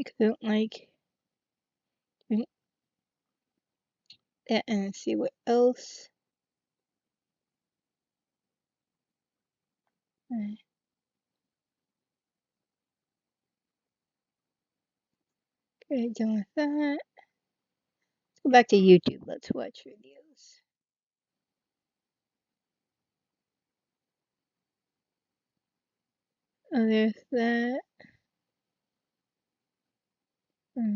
because I don't like doing that. And let's see what else. Alright. Okay, done with that. Let's go back to YouTube. Let's watch videos. Oh, there's that. Hmm.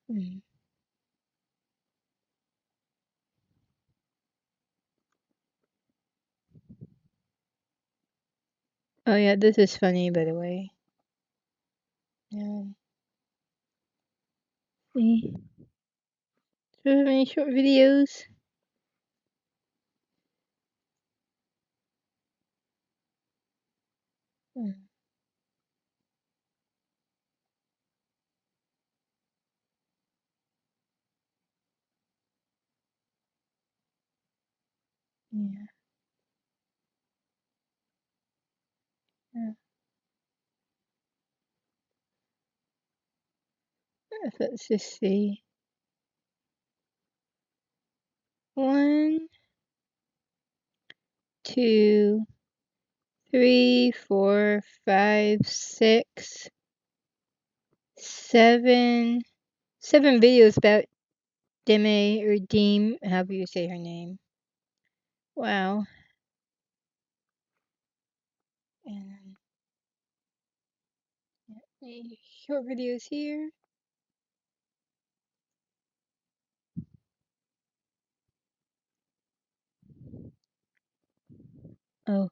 Hmm. Oh yeah, this is funny, by the way. Yeah. See? So many short videos. Hmm. Yeah. Yeah. Let's just see. 1, 2, 3, 4, 5, 6, 7. 7 videos about Deme or Deem, however you say her name. Wow. And any short videos here. Oh,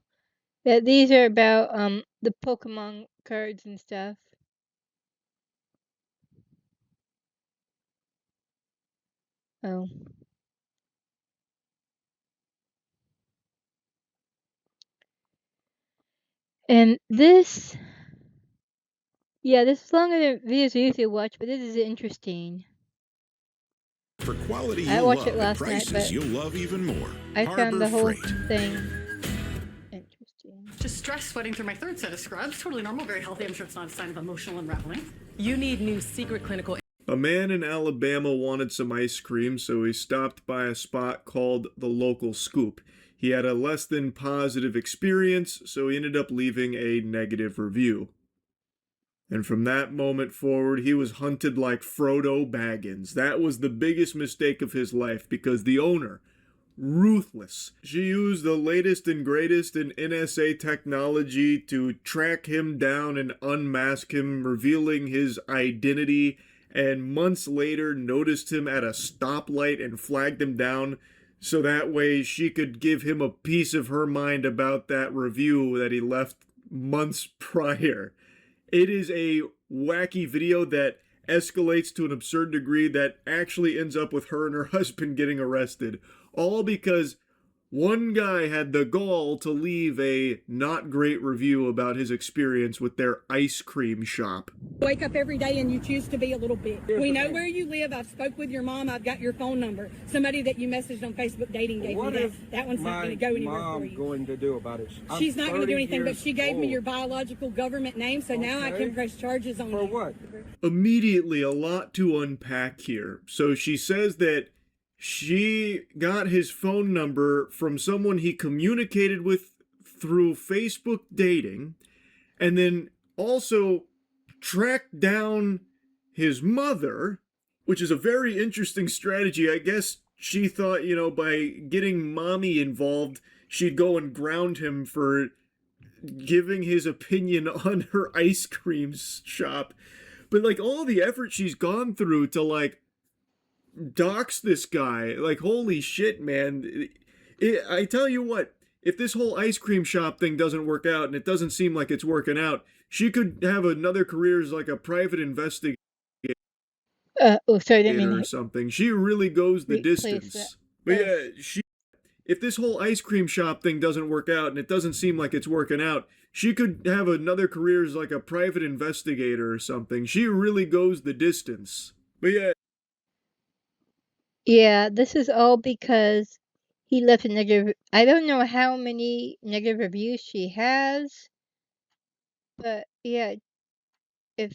yeah, these are about the Pokemon cards and stuff. Oh. And this, yeah, this is longer than videos I usually watch, but this is interesting. For quality I you'll watched it love at last night, prices but you'll love even more. I found Harbor the whole Freight. thing interesting. Just stress sweating through my third set of scrubs. Totally normal, very healthy. I'm sure it's not a sign of emotional unraveling. You need new secret clinical. A man in Alabama wanted some ice cream, so he stopped by a spot called the Local Scoop. He had a less than positive experience, so he ended up leaving a negative review. And from that moment forward, he was hunted like Frodo Baggins. That was the biggest mistake of his life because the owner, ruthless. She used the latest and greatest in NSA technology to track him down and unmask him, revealing his identity, and months later noticed him at a stoplight and flagged him down so that way she could give him a piece of her mind about that review that he left months prior. It is a wacky video that escalates to an absurd degree that actually ends up with her and her husband getting arrested. All because one guy had the gall to leave a not great review about his experience with their ice cream shop. Wake up every day and you choose to be a little bit. We know where you live. I've spoke with your mom. I've got your phone number. Somebody that you messaged on Facebook dating gave me that. That one's not going to go anywhere for you. Going to do about it? She's not going to do anything, but she gave me your biological government name, so now I can press charges on you. For what? Immediately, a lot to unpack here. So she says that she got his phone number from someone he communicated with through Facebook dating, and then also tracked down his mother, which is a very interesting strategy. I guess she thought, by getting mommy involved, she'd go and ground him for giving his opinion on her ice cream shop. But like all the effort she's gone through to like dox this guy, like holy shit, man. I tell you what, if this whole ice cream shop thing doesn't work out, and it doesn't seem like it's working out, she could have another career as like a private investigator Sorry, didn't mean or something. She really goes the distance. that. But yeah, if this whole ice cream shop thing doesn't work out, and it doesn't seem like it's working out, she could have another career as like a private investigator or something. She really goes the distance. But yeah. Yeah, this is all because he left a negative. I don't know how many negative reviews she has, but yeah, if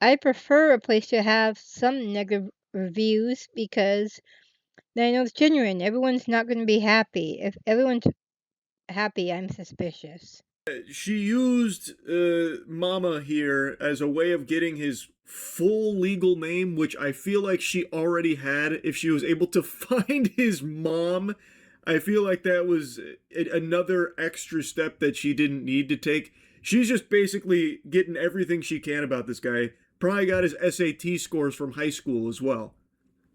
I prefer a place to have some negative reviews because then I know it's genuine. Everyone's not going to be happy. If everyone's happy, I'm suspicious. She used Mama here as a way of getting his full legal name, which I feel like she already had. If she was able to find his mom, I feel like that was another extra step that she didn't need to take. She's just basically getting everything she can about this guy. Probably got his SAT scores from high school as well.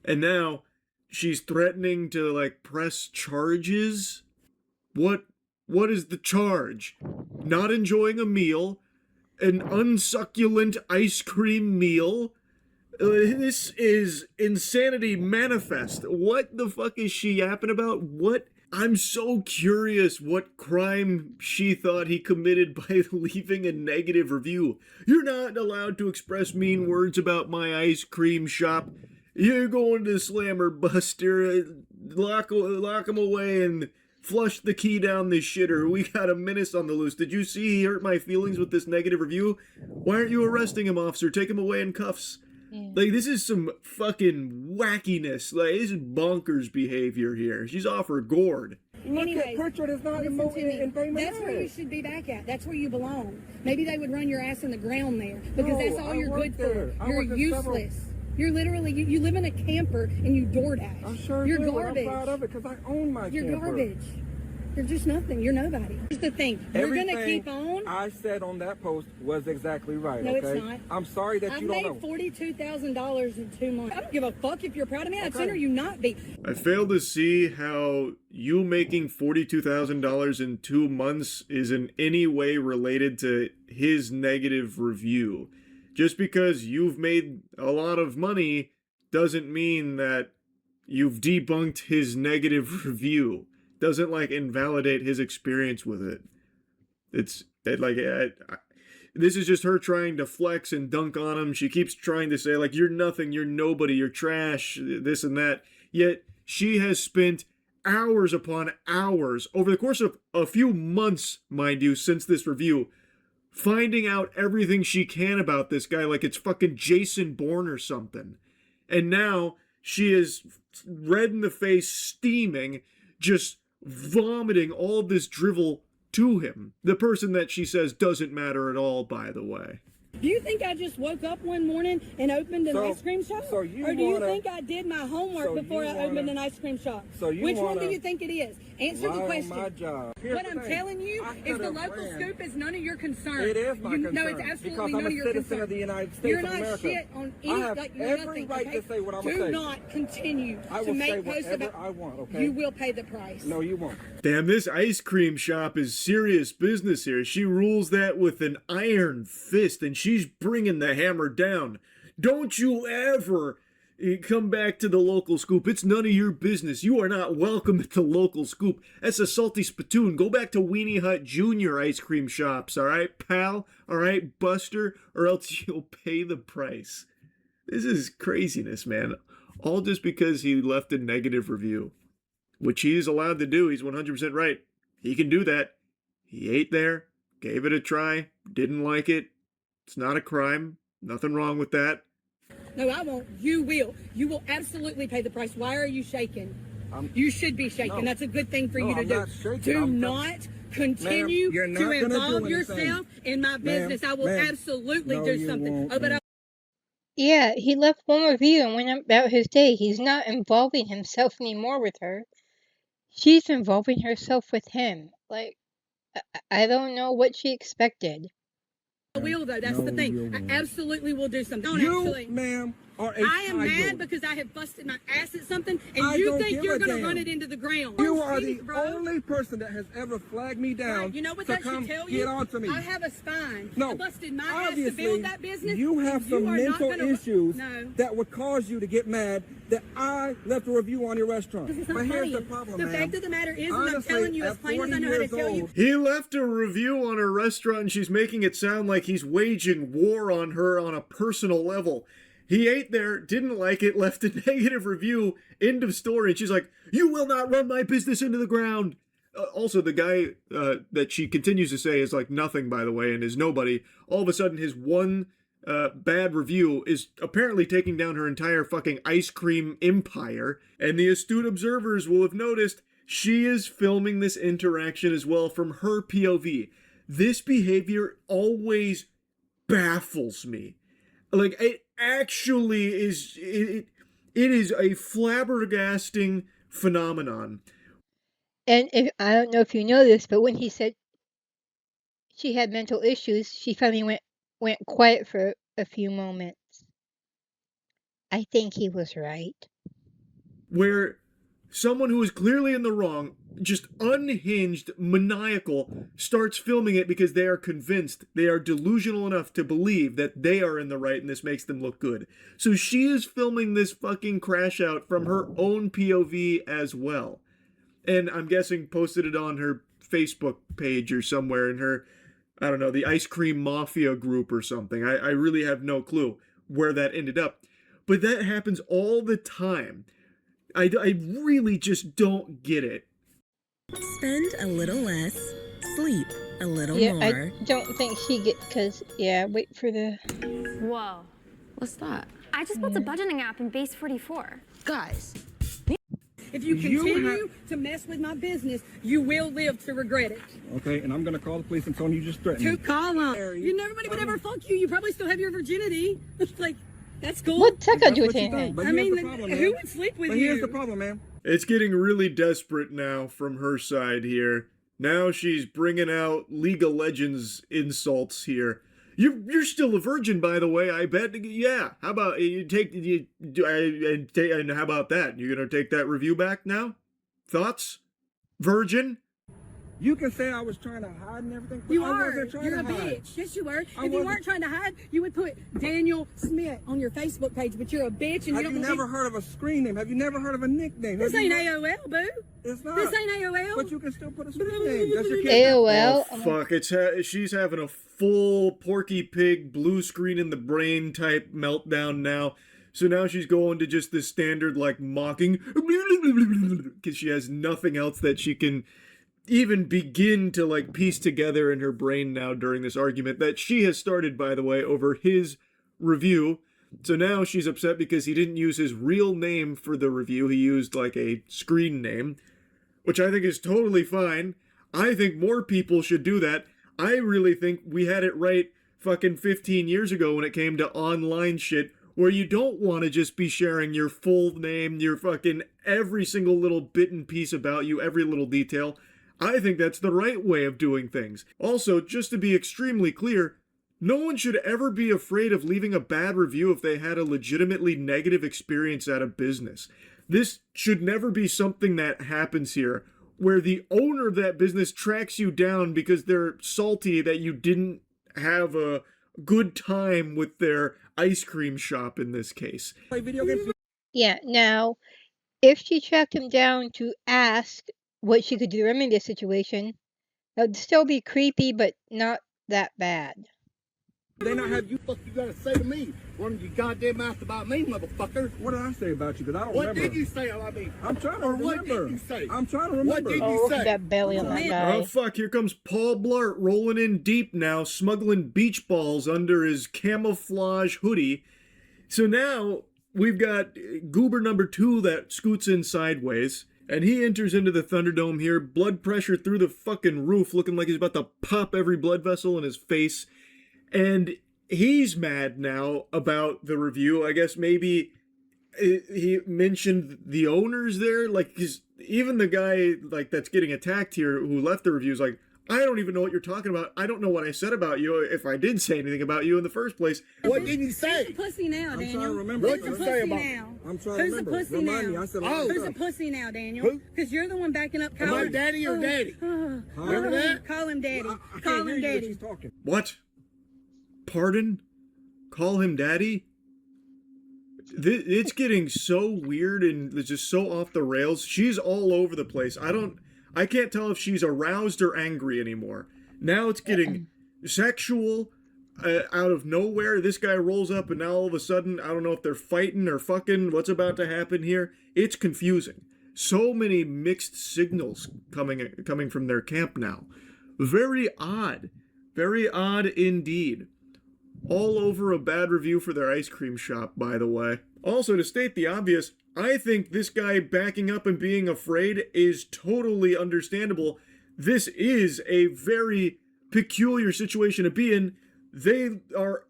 And now she's threatening to like press charges. What is the charge? Not enjoying a meal, an unsucculent ice cream meal. This is insanity manifest. What the fuck is she yapping about? What? I'm so curious what crime she thought he committed by leaving a negative review. You're not allowed to express mean words about my ice cream shop. You're going to Slammer Buster. Lock him away and flush the key down this shitter. We got a menace on the loose. Did you see he hurt my feelings with this negative review? Why aren't you arresting him, officer? Take him away in cuffs. Yeah. Like, this is some fucking wackiness. Like, this is bonkers behavior here. She's off her gourd. Anyways, Pritchard is not That's where you should be back at. That's where you belong. Maybe they would run your ass in the ground there because that's all you're good for. You're useless. You're literally, you live in a camper and you DoorDash. I'm sure you're do. garbage. I'm proud of it because I own my You're camper. garbage. You're just nothing. You're nobody. Here's the thing. We're going to keep on. I said on that post was exactly right. No, okay? it's not. I'm sorry that I've you don't made know. $42,000 in 2 months. I don't give a fuck if you're proud of me. I'd sooner you not be. I fail to see how you making $42,000 in 2 months is in any way related to his negative review. Just because you've made a lot of money doesn't mean that you've debunked his negative review. Doesn't like invalidate his experience with it. This is just her trying to flex and dunk on him. She keeps trying to say like, you're nothing, you're nobody, you're trash, this and that. Yet she has spent hours upon hours over the course of a few months, mind you, since this review, finding out everything she can about this guy like it's fucking Jason Bourne or something. And now she is red in the face, steaming, just vomiting all of this drivel to him. The person that she says doesn't matter at all, by the way. Do you think I just woke up one morning and opened an ice cream shop? So or do you think I did my homework before I opened an ice cream shop? Which one do you think it is? Answer the question. My job. What I'm telling you is the local scoop is none of your concern. It is my concern. No, it's absolutely because none I'm of a your citizen concern. of the United States You're of not America. shit on any, I have like, you're every nothing, right okay? to say what I'm going to say. Do not continue I to will make say posts whatever about. I want, okay? You will pay the price. No, you won't. Damn, this ice cream shop is serious business here. She rules that with an iron fist, and she's bringing the hammer down. Don't you ever come back to the local scoop. It's none of your business. You are not welcome at the local scoop. That's a salty spittoon. Go back to Weenie Hut Jr. ice cream shops, all right, pal? All right, Buster? Or else you'll pay the price. This is craziness, man. All just because he left a negative review, which he's allowed to do. He's 100% right. He can do that. He ate there, gave it a try, didn't like it. It's not a crime. Nothing wrong with that. No, I won't. You will. You will absolutely pay the price. Why are you shaking? You should be shaking. No. That's a good thing for you to I'm do. not shaking. Do I'm not continue Ma'am, you're not to gonna do involve anything. yourself in my business. I will Ma'am. absolutely No, do you something. won't, Oh, but ma'am. Yeah, he left one review and went about his day. He's not involving himself anymore with her. She's involving herself with him. Like, I don't know what she expected. I will, though. That's No, the thing. you I won't. absolutely will do something. Don't You, actually. ma'am, are a I am child. mad because I have busted my ass at something, and I you don't think give you're a going to damn. run it into the ground. You I'm are serious, the bro. only person that has ever flagged me down Right, you know what to that come should tell you? get on to me. I have a spine. No, I busted my ass to obviously, build that business. you have and some you are not mental gonna- issues No. that would cause you to get mad that I left a review on your restaurant. Because it's not But here's funny. the problem, The ma'am. fact of the matter is, and I'm Honestly, telling you as at plain as I 40 know how to years tell you. old, He left a review on her restaurant and she's making it sound like he's waging war on her on a personal level. He ate there, didn't like it, left a negative review, end of story. And she's like, "You will not run my business into the ground." Also, the guy that she continues to say is like nothing, by the way, and is nobody. All of a sudden, his one bad review is apparently taking down her entire fucking ice cream empire. And the astute observers will have noticed she is filming this interaction as well from her POV. This behavior always baffles me. Like, it actually is, it is a flabbergasting phenomenon. And I don't know if you know this, but when he said she had mental issues, she finally went quiet for a few moments. I think he was right. Where someone who is clearly in the wrong, just unhinged, maniacal, starts filming it because they are convinced, they are delusional enough to believe that they are in the right and this makes them look good. So she is filming this fucking crash out from her own POV as well. And I'm guessing posted it on her Facebook page or somewhere in her, I don't know, the Ice Cream Mafia group or something. I really have no clue where that ended up. But that happens all the time. I really just don't get it. Spend a little less, sleep a little Yeah, more. I don't think she get, because, yeah, wait for the... Whoa. What's that? I just built a budgeting app in Base 44. Guys. If you continue to mess with my business, you will live to regret it. Okay, and I'm gonna call the police and tell them you just threatened me. To call them. You nobody would ever fuck you. You probably still have your virginity. Like, that's cool. What that got to do That's with what you think. anything? But I here's mean, the problem, man. who would sleep with But you? here's the problem, man. It's getting really desperate now from her side here. Now she's bringing out League of Legends insults here. You're still a virgin, by the way. I bet. Yeah. How about you take and how about that? You're gonna take that review back now? Thoughts? Virgin? You can say I was trying to hide and everything, but You I are. wasn't trying You're to a hide. bitch. Yes, you were. If you wasn't. weren't trying to hide, you would put Daniel Smith on your Facebook page, but you're a bitch and you Have don't you want never heard of a screen name? Have you never heard of a nickname? This Have you ain't heard- AOL, boo. It's not. This ain't AOL. But you can still put a screen name. That's your kid. AOL. Oh, fuck. She's having a full Porky Pig blue screen in the brain type meltdown now. So now she's going to just the standard, like, mocking, because she has nothing else that she can even begin to, like, piece together in her brain now during this argument that she has started, by the way, over his review. So now she's upset because he didn't use his real name for the review. He used, like, a screen name, which I think is totally fine. I think more people should do that. I really think we had it right fucking 15 years ago when it came to online shit, where you don't want to just be sharing your full name, your fucking every single little bit and piece about you, every little detail. I think that's the right way of doing things. Also, just to be extremely clear, no one should ever be afraid of leaving a bad review if they had a legitimately negative experience at a business. This should never be something that happens here, where the owner of that business tracks you down because they're salty that you didn't have a good time with their ice cream shop in this case. Play video games. Yeah, now, if she tracked him down to ask what she could do to remedy the situation, that would still be creepy, but not that bad. They not have you. Fuck you gotta say to me? Run your goddamn mouth about me, motherfucker. What did I say about you? Because I don't What remember. did you say about me? I'm trying to Or remember. what did you say? I'm trying to What remember. did Oh, you look at say? that belly on that Oh guy. fuck, here comes Paul Blart rolling in deep now, smuggling beach balls under his camouflage hoodie. So now we've got Goober number 2 that scoots in sideways, and he enters into the Thunderdome here, blood pressure through the fucking roof, looking like he's about to pop every blood vessel in his face. And he's mad now about the review. I guess maybe he mentioned the owners there, like, 'cause even the guy like that's getting attacked here who left the review is like, I don't even know what you're talking about. I don't know what I said about you, if I did say anything about you in the first place. What did you Who's say? the pussy now, I'm Daniel? trying to remember. What'd Who's you the say pussy about now? I'm trying to Who's the remember. pussy Remind now? me. I said a lot Oh. of Who's the stuff. pussy now, Daniel? Who? Because you're the one backing up. Am I daddy or daddy? Remember that? Call him daddy. I Call can't him hear you when daddy. she's talking. What? Pardon? Call him daddy? It's getting so weird and it's just so off the rails. She's all over the place. I can't tell if she's aroused or angry anymore. Now it's getting sexual, out of nowhere, this guy rolls up and now all of a sudden, I don't know if they're fighting or fucking, what's about to happen here. It's confusing. So many mixed signals coming from their camp now. Very odd. Very odd indeed. All over a bad review for their ice cream shop, by the way. Also, to state the obvious, I think this guy backing up and being afraid is totally understandable. This is a very peculiar situation to be in. They are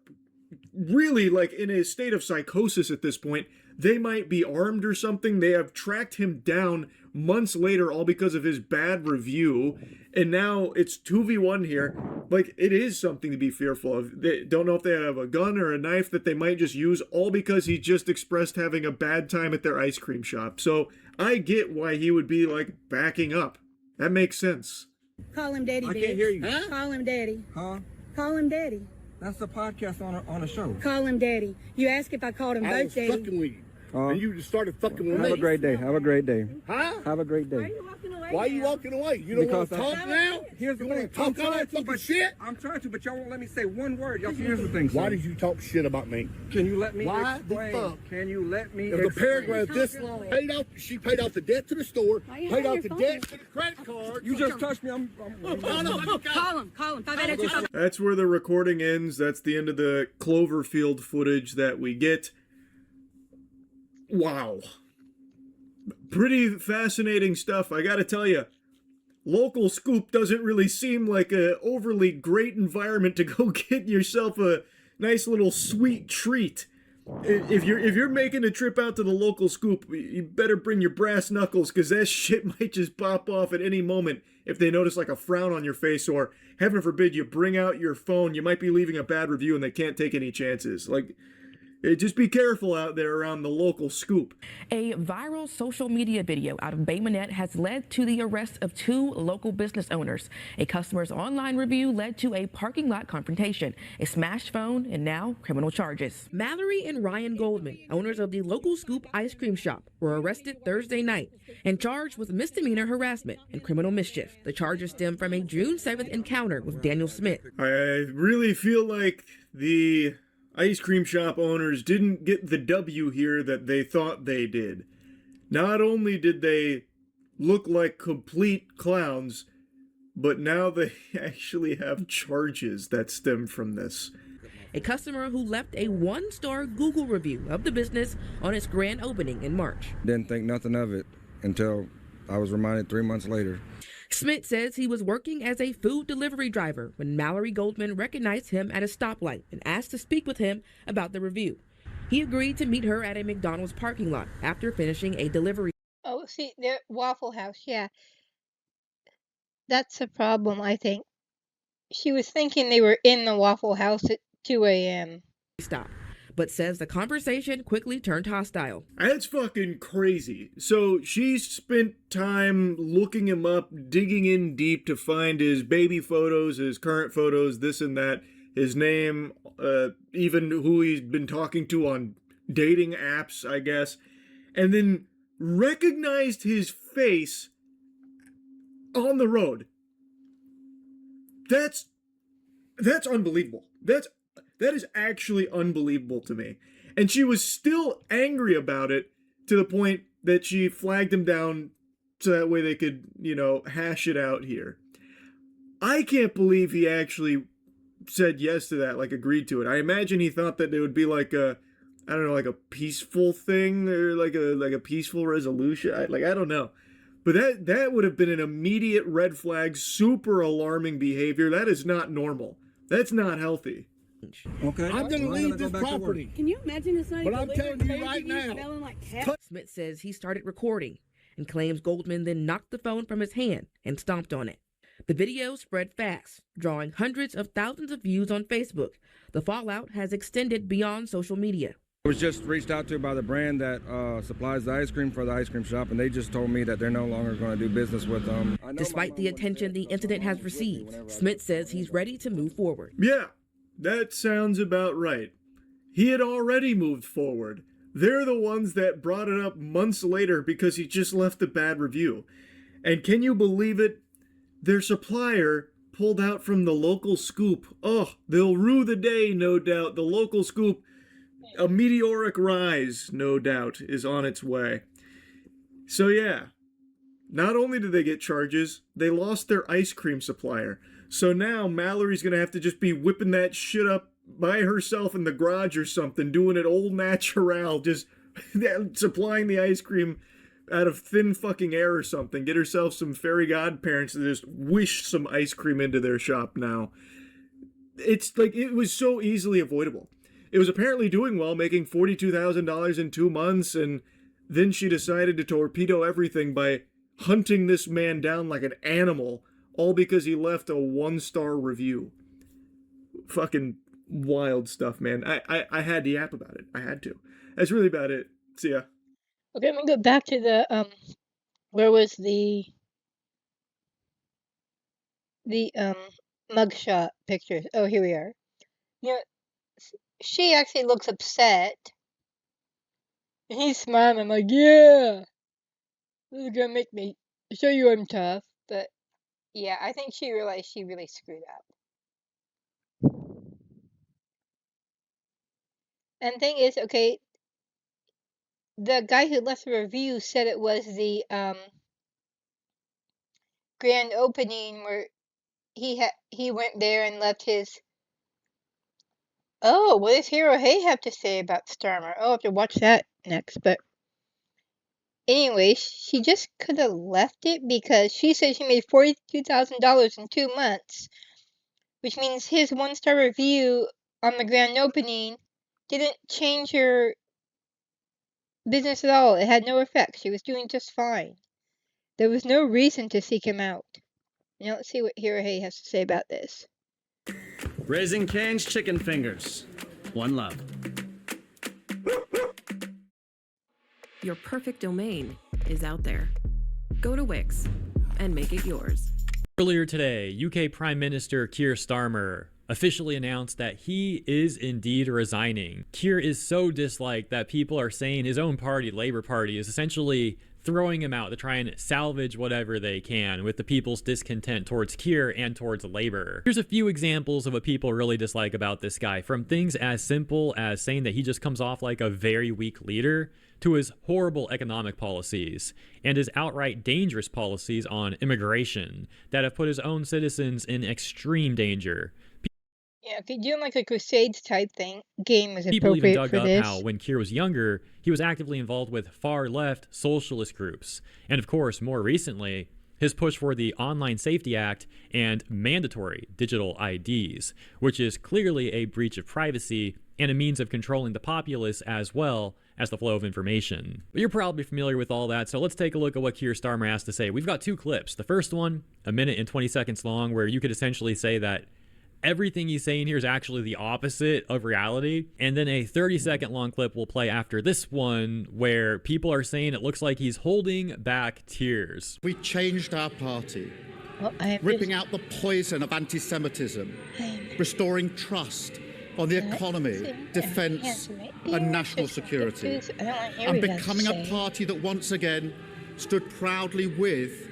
really like in a state of psychosis at this point. They might be armed or something. They have tracked him down months later, all because of his bad review. And now it's 2v1 here. Like, it is something to be fearful of. They don't know if they have a gun or a knife that they might just use, all because he just expressed having a bad time at their ice cream shop. So I get why he would be, like, backing up. That makes sense. Call him daddy, I bitch. can't hear you. Huh? Call him daddy. Huh? Call him daddy. That's a podcast on a show. Call him daddy. You asked if I called him I both was daddy. fucking with you. And you just started fucking with me. Have a great day. Have a great day. Huh? Have a great Why are day. you walking away? Why are you now? walking away? You don't want to Because talk now? Here's the You want thing. to talk all that fucking shit? I'm trying to, but y'all won't let me say one word. Y'all, here's the thing, sir. Why did you talk shit about me? Can you let me Why the explain? fuck? Can you let me If the explain? paragraph this paid off, she paid off the debt to the store, Why you paid on off your the phone? debt to the credit card. You just touched me. Call him. 582. That's where the recording ends. That's the end of the Cloverfield footage that we get. Wow. Pretty fascinating stuff, I gotta tell you. Local Scoop doesn't really seem like a overly great environment to go get yourself a nice little sweet treat. If you're making a trip out to the Local Scoop, you better bring your brass knuckles, because that shit might just pop off at any moment if they notice like a frown on your face, or heaven forbid you bring out your phone, you might be leaving a bad review and they can't take any chances. Like, just be careful out there around the Local Scoop. A viral social media video out of Bay Minette has led to the arrest of 2 local business owners. A customer's online review led to a parking lot confrontation, a smashed phone, and now criminal charges. Mallory and Ryan Goldman, owners of the Local Scoop ice cream shop, were arrested Thursday night and charged with misdemeanor harassment and criminal mischief. The charges stem from a June 7th encounter with Daniel Smith. I really feel like the ice cream shop owners didn't get the W here that they thought they did. Not only did they look like complete clowns, but now they actually have charges that stem from this. A customer who left a 1-star Google review of the business on its grand opening in March. Didn't think nothing of it until I was reminded 3 months later. Smith says he was working as a food delivery driver when Mallory Goldman recognized him at a stoplight and asked to speak with him about the review. He agreed to meet her at a McDonald's parking lot after finishing a delivery. Oh, see, the Waffle House, yeah. That's a problem, I think. She was thinking they were in the Waffle House at 2 a.m. stop, but says the conversation quickly turned hostile. That's fucking crazy. So she spent time looking him up, digging in deep to find his baby photos, his current photos, this and that, his name, even who he's been talking to on dating apps, I guess, and then recognized his face on the road. That's unbelievable. That is actually unbelievable to me. And she was still angry about it to the point that she flagged him down so that way they could, hash it out here. I can't believe he actually said yes to that, like agreed to it. I imagine he thought that it would be like a peaceful thing or like a peaceful resolution. I don't know. But that would have been an immediate red flag, super alarming behavior. That is not normal. That's not healthy. Okay. I'm going to leave this property. Can you imagine this night? But I'm telling you right now. Smelling like cat. Smith says he started recording and claims Goldman then knocked the phone from his hand and stomped on it. The video spread fast, drawing hundreds of thousands of views on Facebook. The fallout has extended beyond social media. I was just reached out to by the brand that supplies the ice cream for the ice cream shop, and they just told me that they're no longer going to do business with them. Despite the attention the incident has received, Smith says he's ready to move forward. Yeah, that sounds about right. He had already moved forward. They're the ones that brought it up months later because he just left a bad review. And can you believe it? Their supplier pulled out from the local scoop. Oh, they'll rue the day, no doubt. The local scoop, a meteoric rise, no doubt, is on its way. So yeah, not only did they get charges, they lost their ice cream supplier. So now Mallory's gonna have to just be whipping that shit up by herself in the garage or something, doing it old natural, just supplying the ice cream out of thin fucking air or something. Get herself some fairy godparents to just wish some ice cream into their shop now. It's like, it was so easily avoidable. It was apparently doing well, making $42,000 in 2 months, and then she decided to torpedo everything by hunting this man down like an animal, all because he left a 1-star review. Fucking wild stuff, man. I had to yap about it. I had to. That's really about it. See ya. Okay, I'm gonna go back to the where was the mugshot pictures? Oh, here we are. You know, she actually looks upset. And he's smiling. I'm like, yeah, this is gonna make me show you I'm tough. But yeah, I think she realized she really screwed up. And the thing is, okay, the guy who left the review said it was the grand opening where he went there and left his. Oh, what does Hero Hay have to say about Starmer? I'll have to watch that next. But anyway, she just could have left it because she said she made $42,000 in 2 months, which means his 1-star review on the grand opening didn't change her business at all. It had no effect. She was doing just fine. There was no reason to seek him out. Now let's see what Hero Hay has to say about this. Raising Cane's chicken fingers. One love. Your perfect domain is out there. Go to Wix and make it yours. Earlier today, UK Prime Minister Keir Starmer officially announced that he is indeed resigning. Keir is so disliked that people are saying his own party, Labour Party, is essentially throwing him out to try and salvage whatever they can with the people's discontent towards Keir and towards Labour. Here's a few examples of what people really dislike about this guy, from things as simple as saying that he just comes off like a very weak leader, to his horrible economic policies and his outright dangerous policies on immigration that have put his own citizens in extreme danger. Yeah, if you're doing like a Crusades type game is People even appropriate dug for up this. how when Keir was younger, he was actively involved with far-left socialist groups. And of course, more recently, his push for the Online Safety Act and mandatory digital IDs, which is clearly a breach of privacy and a means of controlling the populace as well as the flow of information. But you're probably familiar with all that, so let's take a look at what Keir Starmer has to say. We've got 2 clips. The first one, 1 minute and 20 seconds long, where you could essentially say that everything he's saying here is actually the opposite of reality. And then a 30-second long clip will play after this one, where people are saying it looks like he's holding back tears. We changed our party, Well, ripping out the poison of anti-Semitism, restoring trust on the economy, defence and national security, and becoming a party that once again stood proudly with,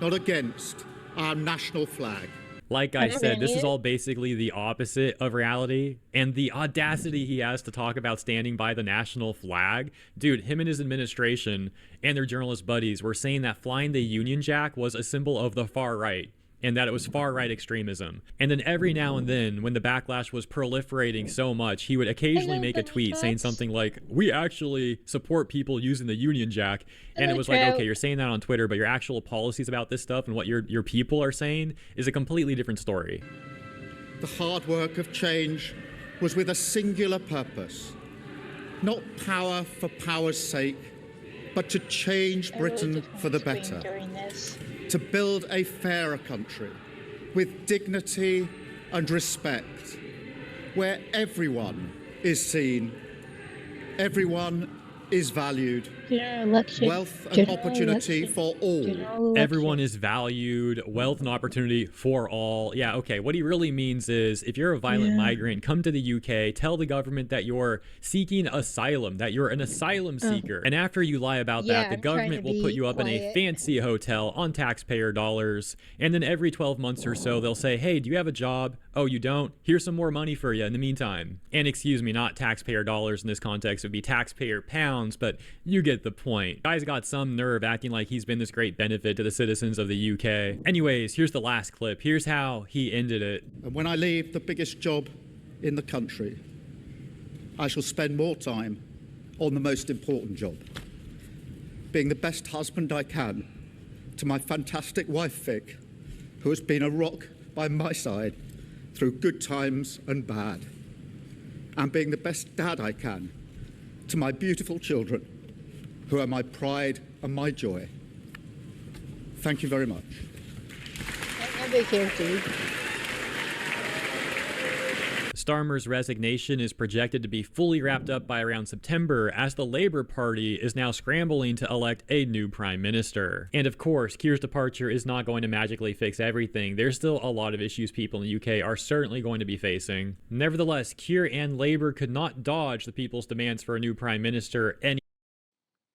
not against, our national flag. Like I said, this is all basically the opposite of reality, and the audacity he has to talk about standing by the national flag. Dude, him and his administration and their journalist buddies were saying that flying the Union Jack was a symbol of the far right, and that it was far-right extremism. And then every now and then, when the backlash was proliferating so much, he would occasionally make a tweet saying something like, we actually support people using the Union Jack. And it was like, okay, you're saying that on Twitter, but your actual policies about this stuff and what your people are saying is a completely different story. The hard work of change was with a singular purpose, not power for power's sake, but to change Britain for the better. To build a fairer country with dignity and respect, where everyone is seen, everyone is valued. General election. Wealth and General opportunity election. for all. General election. Everyone is valued, wealth and opportunity for all. Yeah, okay. What he really means is if you're a violent migrant, come to the UK, tell the government that you're seeking asylum, that you're an asylum seeker. And after you lie about that, the government will put you up in a fancy hotel on taxpayer dollars. And then every 12 months or so, they'll say, hey, do you have a job? Oh, you don't? Here's some more money for you in the meantime. And excuse me, not taxpayer dollars in this context, it would be taxpayer pounds, but you get the point. Guy's got some nerve acting like he's been this great benefit to the citizens of the UK. Anyways, here's the last clip. Here's how he ended it. And when I leave the biggest job in the country, I shall spend more time on the most important job, being the best husband I can to my fantastic wife, Vic, who has been a rock by my side through good times and bad, and being the best dad I can to my beautiful children, who are my pride and my joy. Thank you very much. Nobody cares, dude. Starmer's resignation is projected to be fully wrapped up by around September, as the Labour Party is now scrambling to elect a new prime minister. And of course, Keir's departure is not going to magically fix everything. There's still a lot of issues people in the UK are certainly going to be facing. Nevertheless, Keir and Labour could not dodge the people's demands for a new prime minister any.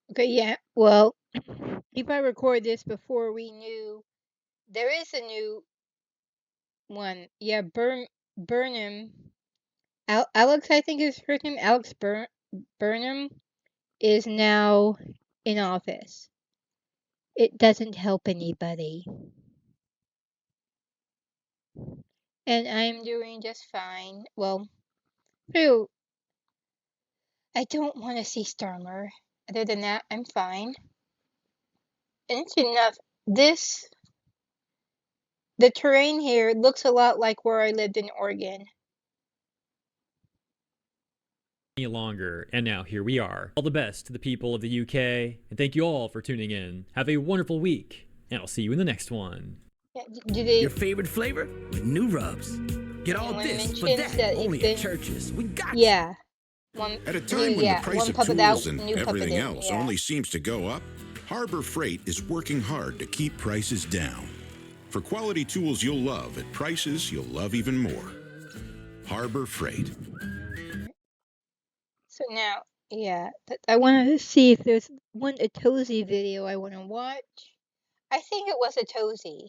Okay, yeah. Well, if I record this before we knew, there is a new one. Yeah, Burnham. Alex, I think is her name. Alex Burnham is now in office. It doesn't help anybody. And I'm doing just fine. Well, I don't want to see Starmer. Other than that, I'm fine. And it's enough. The terrain here looks a lot like where I lived in Oregon. Longer. And now here we are. All the best to the people of the UK, and thank you all for tuning in. Have a wonderful week, and I'll see you in the next one. Yeah, your favorite flavor with new rubs. Get all this for that only at Church's. We got you. Yeah. At a time when the price of tools and everything else only seems to go up, Harbor Freight is working hard to keep prices down. For quality tools you'll love at prices you'll love even more. Harbor Freight. So now, yeah, I want to see if there's a Tozy video I want to watch. I think it was a Tozy.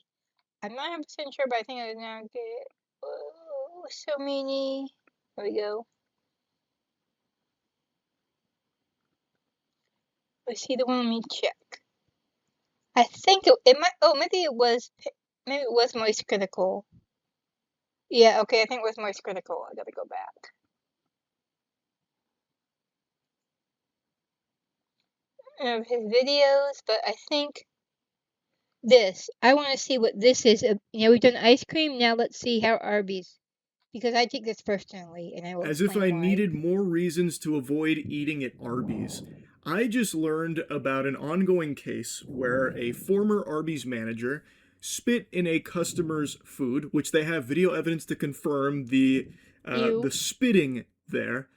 I'm not 100% sure, but I think I was now good. Oh, so many. There we go. Let's see the one. Let me check. I think it might. Oh, maybe it was Moist Critical. Yeah, okay. I think it was Moist Critical. I gotta go back. Of his videos, but I think this. I want to see what this is. We've done ice cream. Now let's see how Arby's, because I take this personally, and I will. As if I needed more reasons to avoid eating at Arby's. I just learned about an ongoing case where a former Arby's manager spit in a customer's food, which they have video evidence to confirm the spitting there,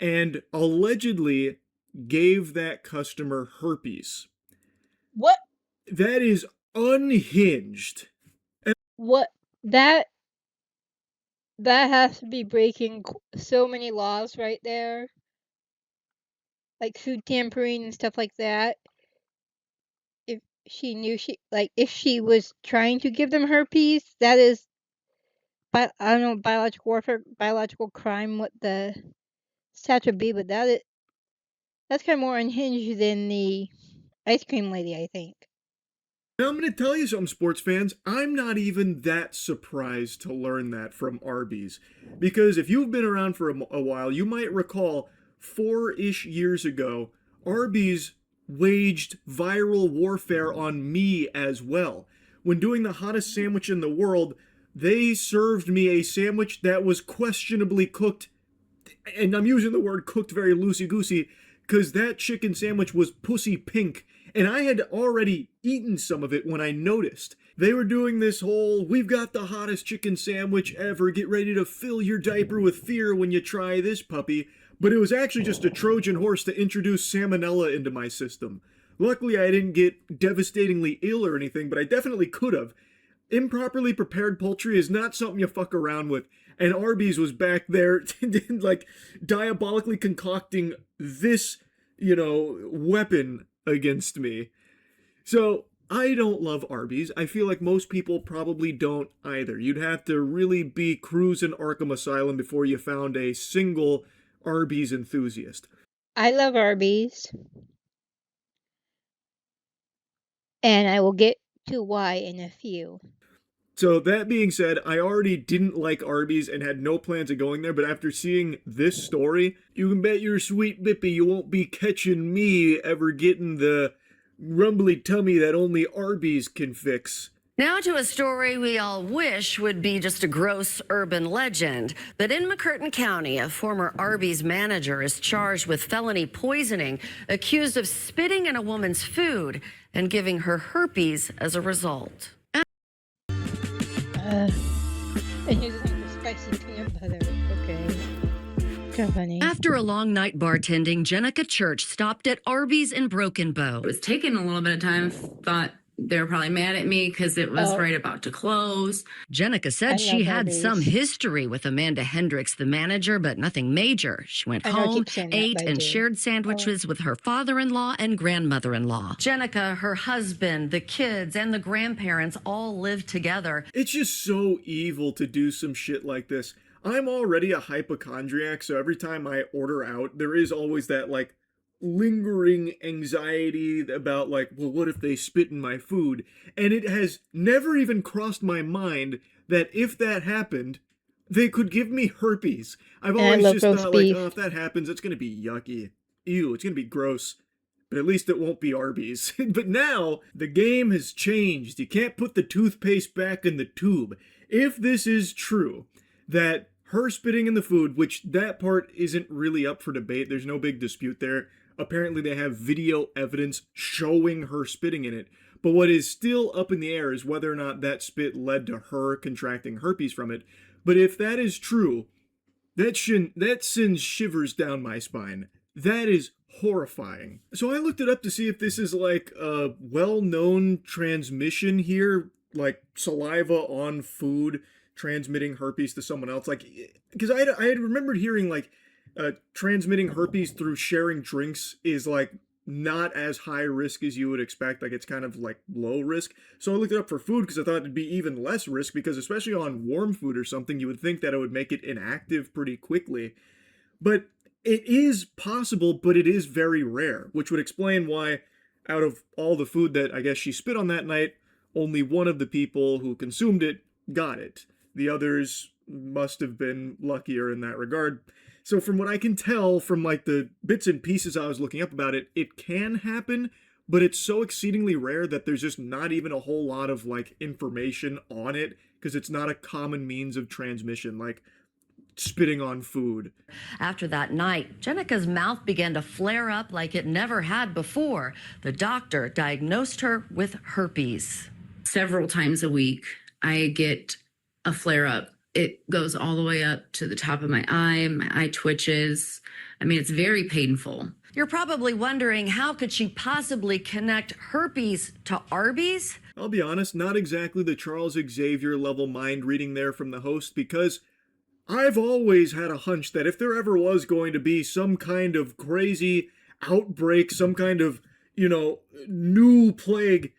and allegedly gave that customer herpes. What? That is unhinged. What? That has to be breaking so many laws right there. Like food tampering and stuff like that. If she knew if she was trying to give them herpes, that is, I don't know, biological warfare, biological crime, what the statute would be, but that's kind of more unhinged than the ice cream lady, I think. Now I'm going to tell you something, sports fans. I'm not even that surprised to learn that from Arby's. Because if you've been around for a while, you might recall 4-ish years ago, Arby's waged viral warfare on me as well. When doing the hottest sandwich in the world, they served me a sandwich that was questionably cooked. And I'm using the word cooked very loosey-goosey, because that chicken sandwich was pussy pink. And I had already eaten some of it when I noticed. They were doing this whole, we've got the hottest chicken sandwich ever, get ready to fill your diaper with fear when you try this puppy. but it was actually just a Trojan horse to introduce salmonella into my system. Luckily, I didn't get devastatingly ill or anything, but I definitely could have. Improperly prepared poultry is not something you fuck around with. And Arby's was back there, like, diabolically concocting this, weapon against me. So, I don't love Arby's. I feel like most people probably don't either. You'd have to really be cruising Arkham Asylum before you found a single Arby's enthusiast. I love Arby's. And I will get to why in a few. So that being said, I already didn't like Arby's and had no plans of going there, but after seeing this story, you can bet your sweet bippy you won't be catching me ever getting the rumbly tummy that only Arby's can fix. Now to a story we all wish would be just a gross urban legend. But in McCurtain County, a former Arby's manager is charged with felony poisoning, accused of spitting in a woman's food and giving her herpes as a result. And here's something for spicy peanut butter. Okay. So funny. After a long night bartending, Jenica Church stopped at Arby's in Broken Bow. It was taking a little bit of time. Thought they were probably mad at me because it was right about to close. Jenica said she had some history with Amanda Hendricks, the manager, but nothing major. She went home, ate, and shared sandwiches with her father-in-law and grandmother-in-law. Jenica, her husband, the kids, and the grandparents all lived together. It's just so evil to do some shit like this. I'm already a hypochondriac, so every time I order out, there is always that, like, lingering anxiety about, like, well, what if they spit in my food? And it has never even crossed my mind that if that happened, they could give me herpes. I've always just thought, like, oh, if that happens, it's gonna be yucky. Ew, it's gonna be gross. But at least it won't be Arby's. But now, the game has changed. You can't put the toothpaste back in the tube. If this is true, that her spitting in the food, which that part isn't really up for debate, there's no big dispute there. Apparently they have video evidence showing her spitting in it. But what is still up in the air is whether or not that spit led to her contracting herpes from it. But if that is true, that sends shivers down my spine. That is horrifying. So I looked it up to see if this is like a well-known transmission here, like saliva on food transmitting herpes to someone else. Like, because I had remembered hearing like transmitting herpes through sharing drinks is like not as high risk as you would expect. Like it's kind of like low risk. So I looked it up for food because I thought it'd be even less risk, because especially on warm food or something, you would think that it would make it inactive pretty quickly. But it is possible, but it is very rare, which would explain why out of all the food that I guess she spit on that night, only one of the people who consumed it got it. The others must have been luckier in that regard. So from what I can tell from like the bits and pieces I was looking up about it, it can happen, but it's so exceedingly rare that there's just not even a whole lot of like information on it, because it's not a common means of transmission, like spitting on food. After that night, Jenica's mouth began to flare up like it never had before. The doctor diagnosed her with herpes. Several times a week, I get a flare up. It goes all the way up to the top of my eye twitches. I mean, it's very painful. You're probably wondering, how could she possibly connect herpes to Arby's? I'll be honest, not exactly the Charles Xavier level mind reading there from the host, because I've always had a hunch that if there ever was going to be some kind of crazy outbreak, some kind of, new plague,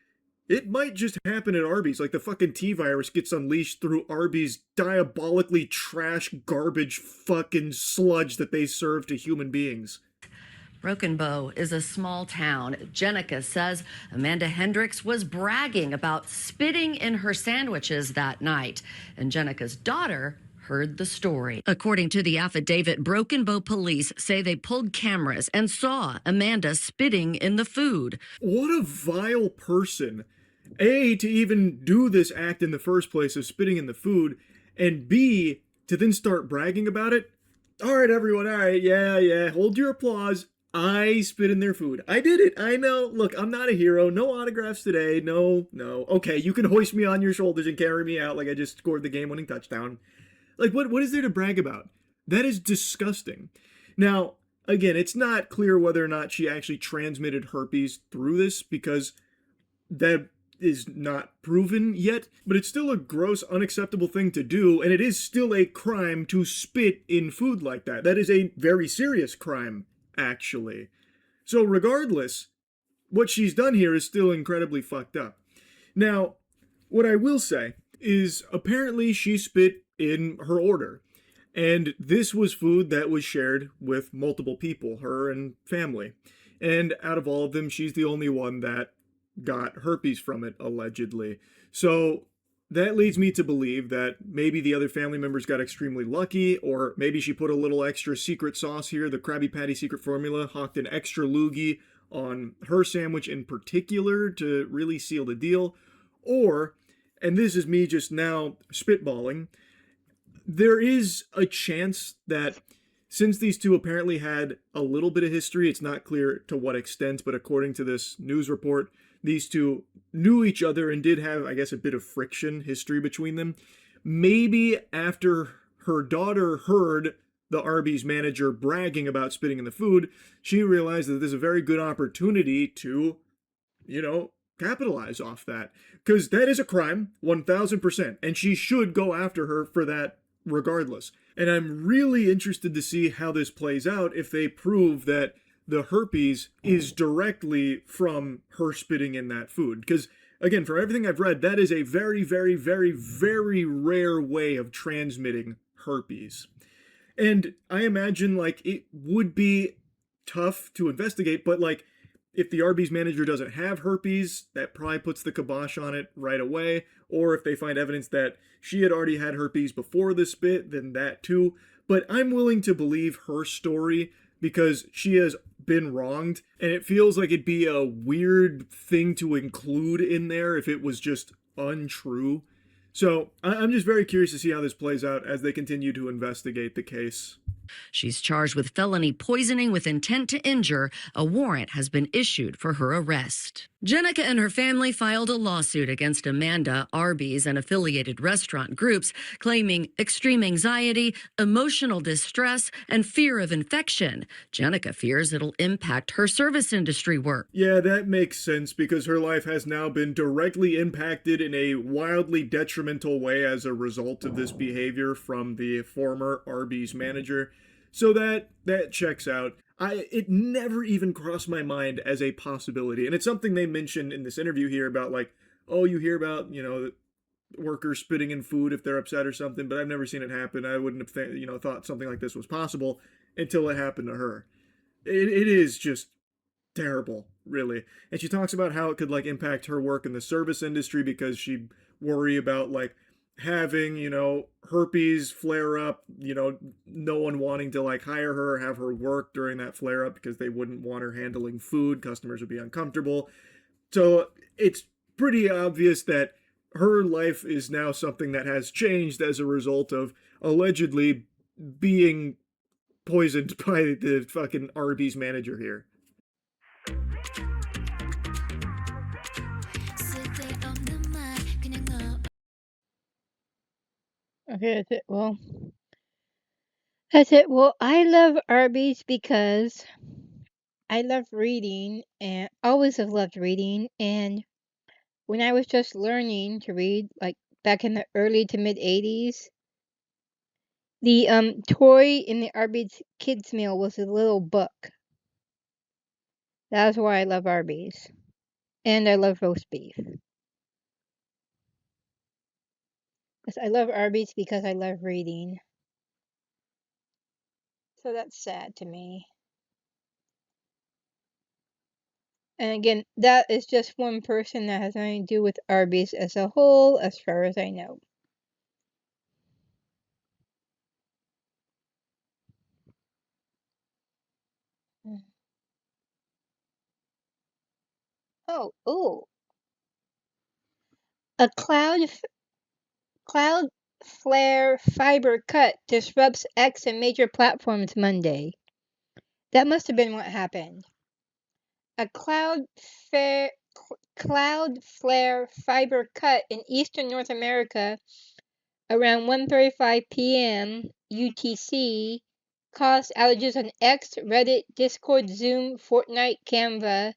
it might just happen at Arby's. Like the fucking T-virus gets unleashed through Arby's diabolically trash garbage fucking sludge that they serve to human beings. Broken Bow is a small town. Jenica says Amanda Hendricks was bragging about spitting in her sandwiches that night, and Jenica's daughter heard the story. According to the affidavit, Broken Bow police say they pulled cameras and saw Amanda spitting in the food. What a vile person. A, to even do this act in the first place of spitting in the food, and B, to then start bragging about it. All right, everyone, all right, yeah, hold your applause. I spit in their food. I did it, I know. Look, I'm not a hero. No autographs today. No. Okay, you can hoist me on your shoulders and carry me out like I just scored the game-winning touchdown. Like, what is there to brag about? That is disgusting. Now, again, it's not clear whether or not she actually transmitted herpes through this because that is not proven yet, but it's still a gross, unacceptable thing to do, and it is still a crime to spit in food like that. That is a very serious crime, actually. So, regardless, what she's done here is still incredibly fucked up. Now, what I will say is apparently she spit in her order. And this was food that was shared with multiple people, her and family. And out of all of them, she's the only one that got herpes from it, allegedly. So that leads me to believe that maybe the other family members got extremely lucky, or maybe she put a little extra secret sauce here, the Krabby Patty secret formula, hawked an extra loogie on her sandwich in particular to really seal the deal. Or, and this is me just now spitballing, there is a chance that since these two apparently had a little bit of history, it's not clear to what extent, but according to this news report, these two knew each other and did have, I guess, a bit of friction history between them. Maybe after her daughter heard the Arby's manager bragging about spitting in the food, she realized that there's a very good opportunity to, capitalize off that. Because that is a crime, 1000%, and she should go after her for that regardless. And I'm really interested to see how this plays out if they prove that the herpes is directly from her spitting in that food. Because, again, from everything I've read, that is a very, very, very, very rare way of transmitting herpes. And I imagine, it would be tough to investigate, but, if the Arby's manager doesn't have herpes, that probably puts the kibosh on it right away. Or if they find evidence that she had already had herpes before the spit, then that too. But I'm willing to believe her story because she has been wronged, and it feels like it'd be a weird thing to include in there if it was just untrue. So I'm just very curious to see how this plays out as they continue to investigate the case. She's charged with felony poisoning with intent to injure. A warrant has been issued for her arrest. Jenica and her family filed a lawsuit against Amanda, Arby's, and affiliated restaurant groups, claiming extreme anxiety, emotional distress, and fear of infection. Jenica fears it'll impact her service industry work. Yeah, that makes sense because her life has now been directly impacted in a wildly detrimental way as a result of this behavior from the former Arby's manager. So that checks out. It never even crossed my mind as a possibility. And it's something they mentioned in this interview here about you hear about, workers spitting in food if they're upset or something, but I've never seen it happen. I wouldn't have thought something like this was possible until it happened to her. It is just terrible, really. And she talks about how it could impact her work in the service industry because she'd worry about having, herpes flare up, no one wanting to hire her or have her work during that flare up because they wouldn't want her handling food. Customers would be uncomfortable. So it's pretty obvious that her life is now something that has changed as a result of allegedly being poisoned by the fucking Arby's manager here. Okay, that's it. Well, I love Arby's because I love reading and always have loved reading. And when I was just learning to read, back in the early to mid 80s, the toy in the Arby's kids meal was a little book. That's why I love Arby's. And I love roast beef. I love Arby's because I love reading. So that's sad to me. And again, that is just one person that has nothing to do with Arby's as a whole, as far as I know. Oh. A Cloudflare fiber cut disrupts X and major platforms Monday. That must have been what happened. A Cloudflare fiber cut in eastern North America around 1:35 p.m. UTC caused outages on X, Reddit, Discord, Zoom, Fortnite, Canva,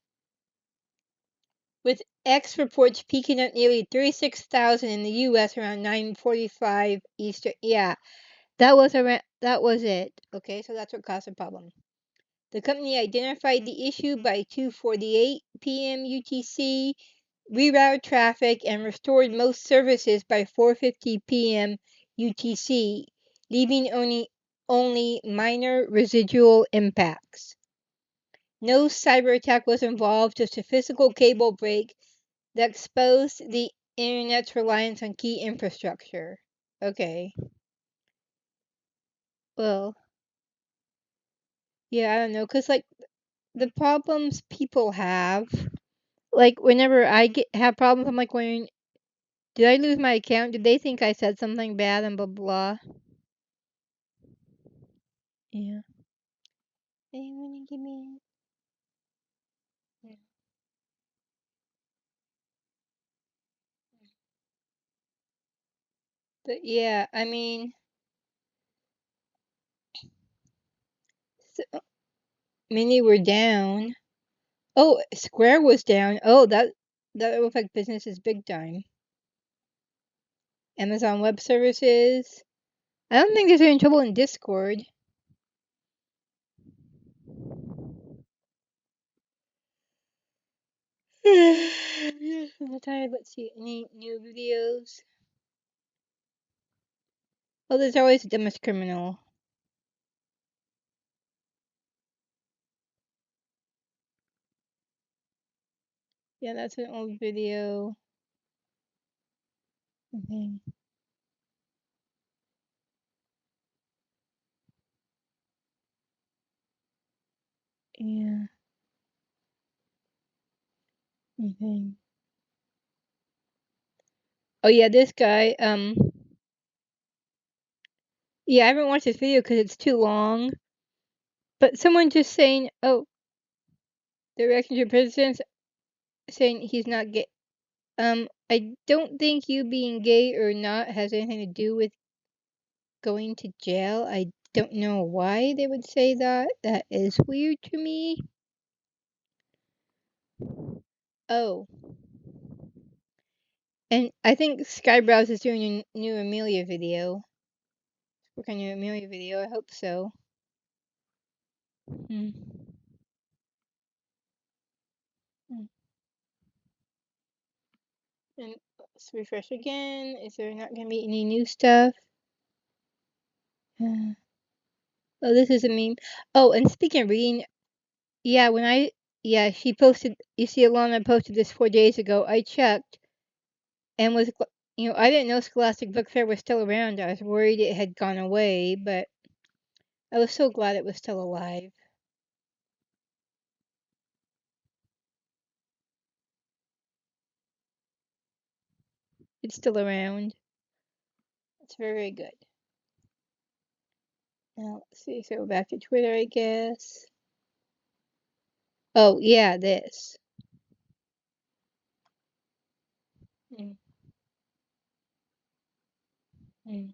with X reports peaking at nearly 36,000 in the U.S. around 9:45 Eastern. Yeah, that was it. Okay, so that's what caused the problem. The company identified the issue by 2:48 p.m. UTC, rerouted traffic, and restored most services by 4:50 p.m. UTC, leaving only minor residual impacts. No cyber attack was involved, just a physical cable break that exposed the internet's reliance on key infrastructure. Okay. Well, yeah, I don't know, cause like the problems people have, like whenever I have problems, I'm like wondering, did I lose my account? Did they think I said something bad and blah blah? Yeah. They wanna give me. Yeah. But yeah, I mean, so many were down. Oh, Square was down. Oh, that will affect businesses big time. Amazon Web Services. I don't think there's any trouble in Discord. Yes, I'm tired. Let's see. Any new videos? Oh, there's always a dumbest criminal. Yeah, that's an old video. Okay. Yeah. Okay. Oh yeah, this guy. Yeah, I haven't watched this video because it's too long. But someone just saying, oh, the reaction to president saying he's not gay. I don't think you being gay or not has anything to do with going to jail. I don't know why they would say that. That is weird to me. Oh. And I think Skybrowse is doing a new Amelia video. Working on a new Amelia video. I hope so. Hmm. Hmm. And let's refresh again. Is there not going to be any new stuff? Oh, this is a meme. Oh, and speaking of reading, yeah, she posted, you see, Alana posted this 4 days ago. I checked and I didn't know Scholastic Book Fair was still around. I was worried it had gone away, but I was so glad it was still alive. It's still around. It's very, very good. Now, let's see. So back to Twitter, I guess. Oh, yeah, this. Mm. Mm.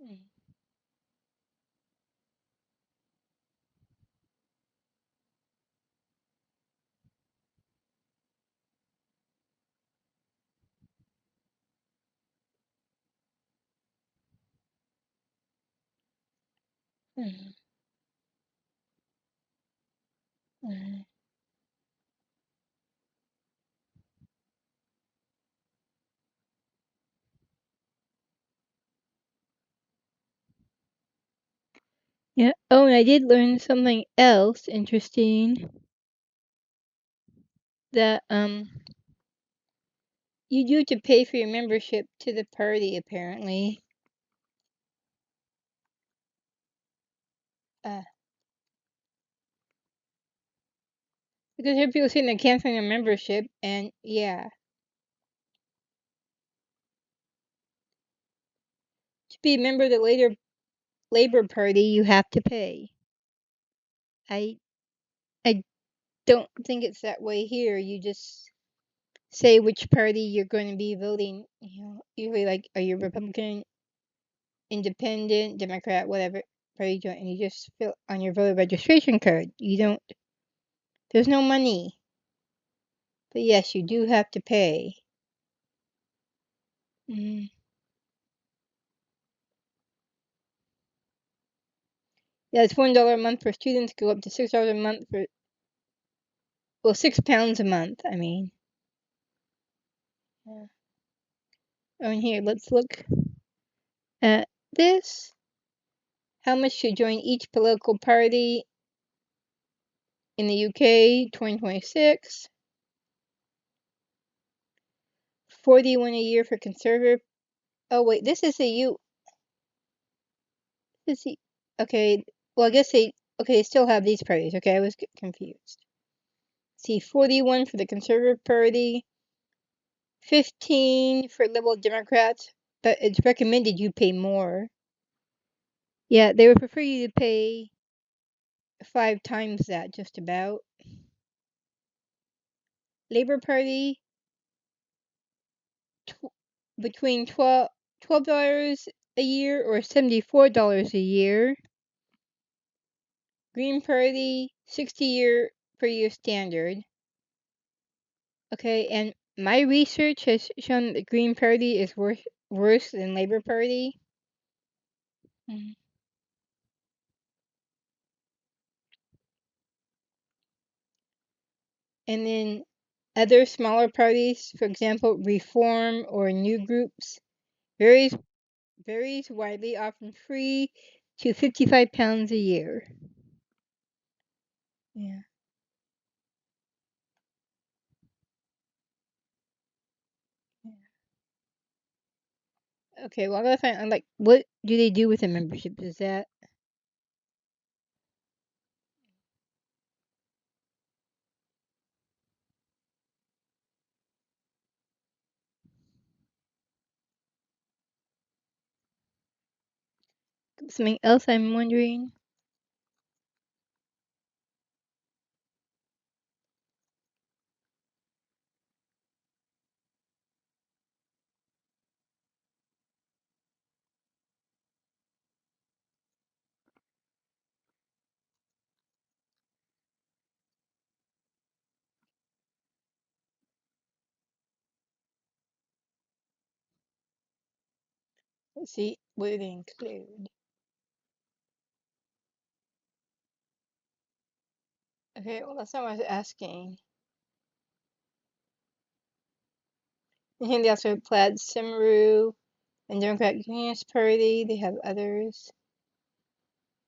Mm. Mm. Mm. Yeah. Oh, and I did learn something else interesting. That you do have to pay for your membership to the party, apparently. Uh, because there are people saying they're canceling their membership, and yeah, to be a member of the later Labor Party, you have to pay. I don't think it's that way here. You just say which party you're going to be voting. Usually like, are you Republican, Independent, Democrat, whatever party you join, and you just fill on your voter registration card. There's no money. But yes, you do have to pay. Mm. Yeah, it's $1 a month for students, go up to $6 a month for, well, £6 a month, I mean. Yeah. Oh, and here, let's look at this. How much to join each political party in the UK 2026? 41 a year for conservative. Oh wait, this is okay. Well, I guess they still have these parties. Okay, I was confused. See, 41 for the Conservative Party, 15 for Liberal Democrats, but it's recommended you pay more. Yeah, they would prefer you to pay 5 times that, just about. Labor Party, between $12 a year or $74 a year. Green Party, 60 year per year standard. Okay, and my research has shown that the Green Party is worse than Labor Party. Mm. And then other smaller parties, for example, Reform or New Groups, varies widely, often free to £55 a year. Yeah. Okay, well, I gotta find, like, what do they do with the membership? Is that something else I'm wondering? Let's see, what do they include? Okay, well, that's not what I was asking. And they also have Plaid Cymru and Democratic Unionist Party. They have others.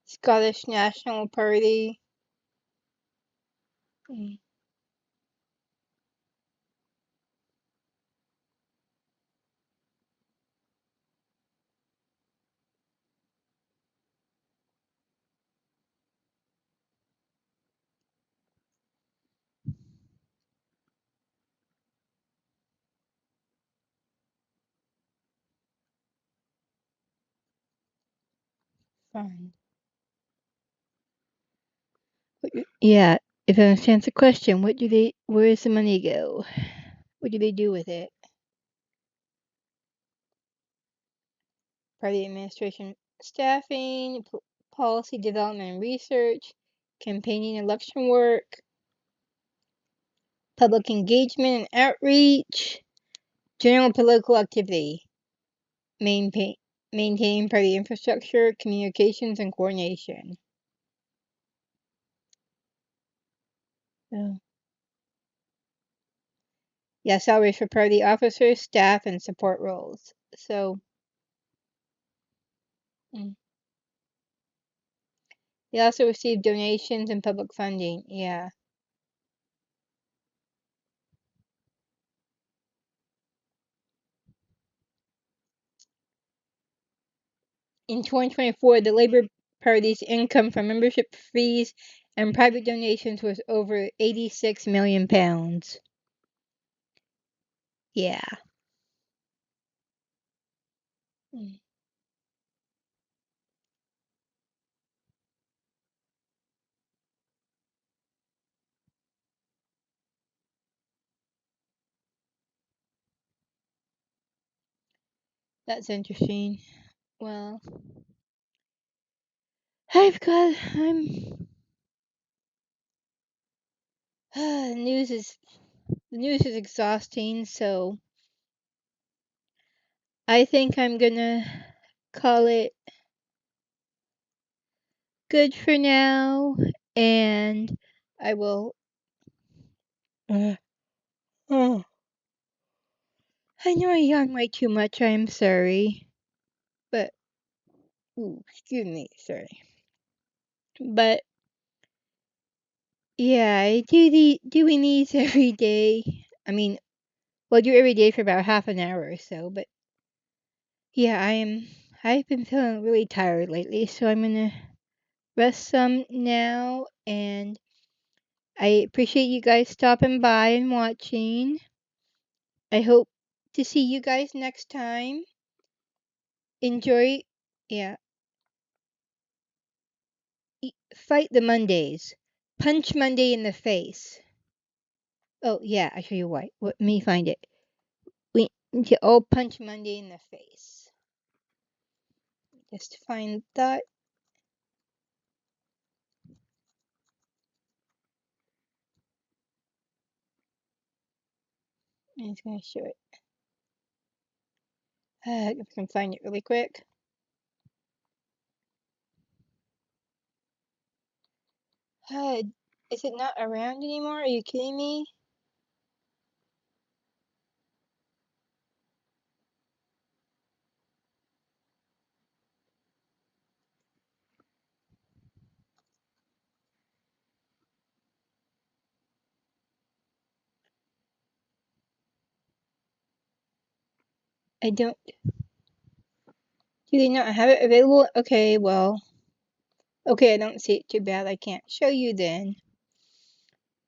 Scottish National Party. Mm. Fine. Yeah, if I understand the question, where does the money go? What do they do with it? Party administration, staffing, policy development and research, campaigning, election work, public engagement and outreach, general political activity, maintaining party infrastructure, communications, and coordination. Oh. Yeah, salaries for party officers, staff, and support roles. So, they also receive donations and public funding. Yeah. In 2024, the Labour Party's income from membership fees and private donations was over £86 million. Yeah. Mm. That's interesting. Well, the news is exhausting, so I think I'm gonna call it good for now, and I will. Oh, I know I yawn way too much. I am sorry, but excuse me, sorry. But yeah, I doing these every day. I mean, well, I do every day for about half an hour or so. But yeah, I've been feeling really tired lately, so I'm gonna rest some now. And I appreciate you guys stopping by and watching. I hope to see you guys next time. Enjoy, yeah. Fight the Mondays. Punch Monday in the face. Oh yeah, I show you why. Let me find it. We need to all punch Monday in the face. Just find that. I'm just gonna show it. If I can find it really quick. Is it not around anymore? Are you kidding me? I don't. Do they not have it available? Okay, well. Okay, I don't see it too bad. I can't show you then.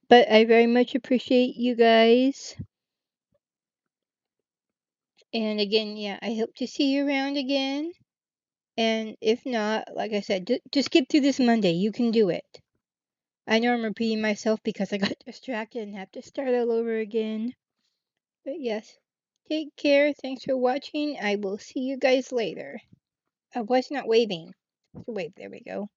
But I very much appreciate you guys. And again, yeah, I hope to see you around again. And if not, like I said, just skip through this Monday. You can do it. I know I'm repeating myself because I got distracted and have to start all over again. But yes, take care. Thanks for watching. I will see you guys later. I was not waving. So wave, there we go.